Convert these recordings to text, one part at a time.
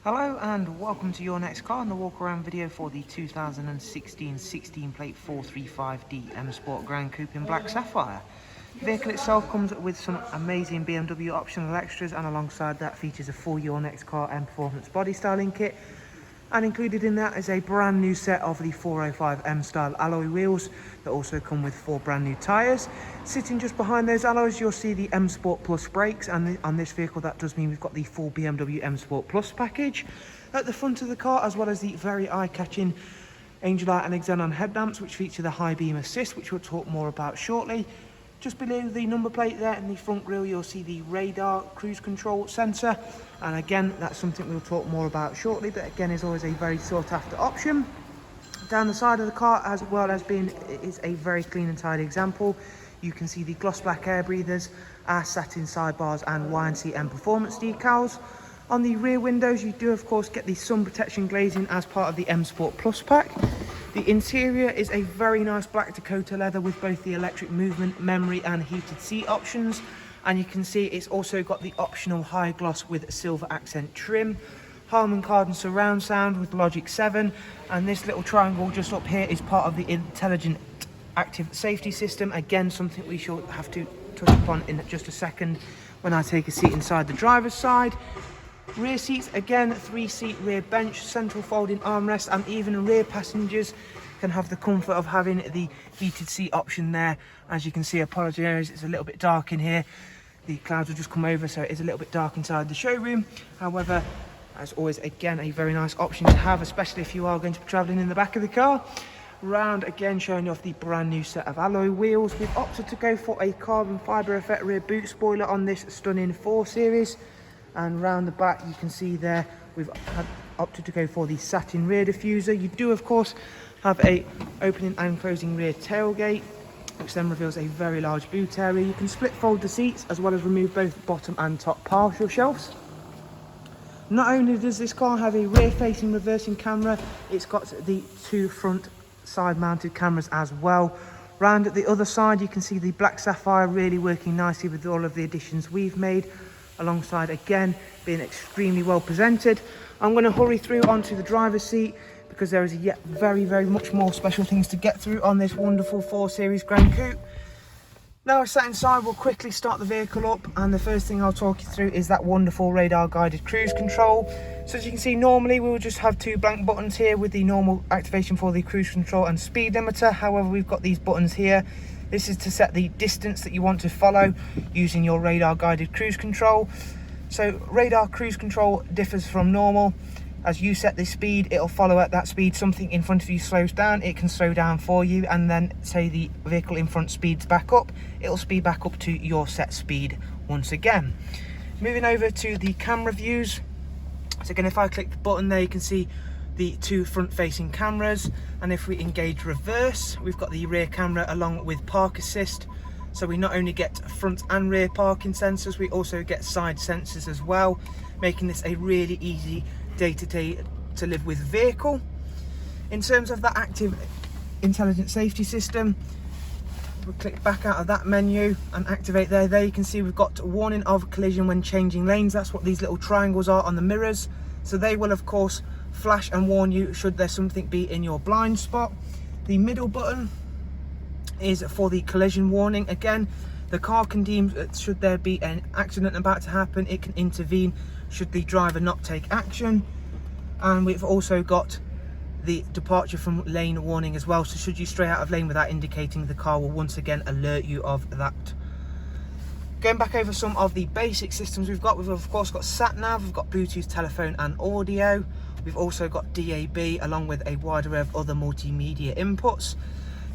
Hello and welcome to your next car and the walk around video for the 2016 16 plate 435D M Sport Gran Coupe in black sapphire. The vehicle itself comes with some amazing BMW optional extras, and alongside that features a full Your Next Car and Performance body styling kit, and included in that is a brand new set of the 405M style alloy wheels that also come with 4 brand new tyres. Sitting just behind those alloys you'll see the M Sport Plus brakes, and on this vehicle that does mean we've got the full BMW M Sport Plus package. At the front of the car, as well as the very eye-catching Angel Eye and Xenon headlamps, which feature the high beam assist, which we'll talk more about shortly. Just below the number plate there in the front grille you'll see the radar cruise control sensor, and again that's something we'll talk more about shortly, but again is always a very sought after option. Down the side of the car, as well as being is a very clean and tidy example, you can see the gloss black air breathers, our satin sidebars and YNC Mperformance decals. On the rear windows you do of course get the sun protection glazing as part of the M Sport Plus pack. The interior is a very nice black Dakota leather with both the electric movement, memory and heated seat options, and you can see it's also got the optional high gloss with silver accent trim, Harman Kardon surround sound with Logic 7, and this little triangle just up here is part of the intelligent active safety system, again something we shall have to touch upon in just a second when I take a seat inside the driver's side. Rear seats, again 3-seat rear bench, central folding armrest, and even rear passengers can have the comfort of having the heated seat option there. As you can see, apologies, it's a little bit dark in here. The clouds will just come over, so it is a little bit dark inside the showroom. However, as always, again a very nice option to have, especially if you are going to be travelling in the back of the car. Round again showing off the brand new set of alloy wheels. We've opted to go for a carbon fibre effect rear boot spoiler on this stunning 4 Series. And round the back you can see there we've opted to go for the satin rear diffuser. You do of course have a opening and closing rear tailgate, which then reveals a very large boot area. You can split fold the seats as well as remove both bottom and top partial shelves. Not only does this car have a rear facing reversing camera, it's got the 2 front side mounted cameras as well. Round at the other side you can see the black sapphire really working nicely with all of the additions we've made, alongside again being extremely well presented. I'm going to hurry through onto the driver's seat because there is yet very much more special things to get through on this wonderful 4 Series Gran Coupe. Now we're sat inside, we'll quickly start the vehicle up, and the first thing I'll talk you through is that wonderful radar guided cruise control. So as you can see, normally we will just have 2 blank buttons here with the normal activation for the cruise control and speed limiter. However, we've got these buttons here. This is to set the distance that you want to follow using your radar guided cruise control. So radar cruise control differs from normal. As you set the speed, it'll follow at that speed. Something in front of you slows down, it can slow down for you, and then say the vehicle in front speeds back up, it'll speed back up to your set speed once again. Moving over to the camera views. So again, if I click the button there, you can see the 2 front facing cameras, and if we engage reverse, we've got the rear camera along with park assist. So we not only get front and rear parking sensors, we also get side sensors as well, making this a really easy day-to-day to live with vehicle. In terms of that active intelligent safety system, we'll click back out of that menu and activate there you can see we've got a warning of collision when changing lanes. That's what these little triangles are on the mirrors, so they will of course flash and warn you should there something be in your blind spot. The middle button is for the collision warning. Again, the car can deem should there be an accident about to happen, it can intervene should the driver not take action. And we've also got the departure from lane warning as well, so should you stray out of lane without indicating, the car will once again alert you of that. Going back over some of the basic systems we've of course got sat nav, we've got Bluetooth, telephone and audio. We've also got DAB along with a wide array of other multimedia inputs.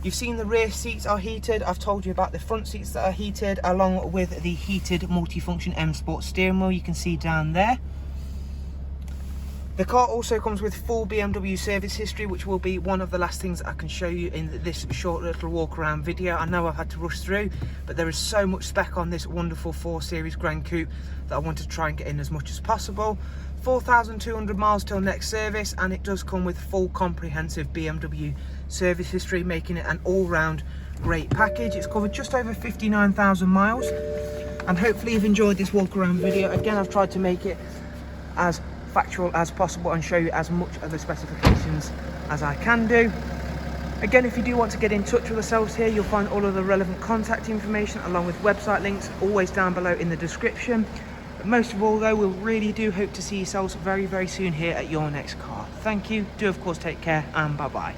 You've seen the rear seats are heated. I've told you about the front seats that are heated, along with the heated multifunction M Sport steering wheel you can see down there. The car also comes with full BMW service history, which will be one of the last things I can show you in this short little walk around video. I know I've had to rush through, but there is so much spec on this wonderful 4 Series Gran Coupe that I want to try and get in as much as possible. 4,200 miles till next service, and it does come with full comprehensive BMW service history, making it an all-round great package. It's covered just over 59,000 miles, and hopefully you've enjoyed this walk around video. Again, I've tried to make it as factual as possible and show you as much of the specifications as I can do. Again, if you do want to get in touch with ourselves here, you'll find all of the relevant contact information along with website links always down below in the description. But most of all though, we really do hope to see yourselves very, very soon here at your next car. Thank you, do of course take care, and bye bye.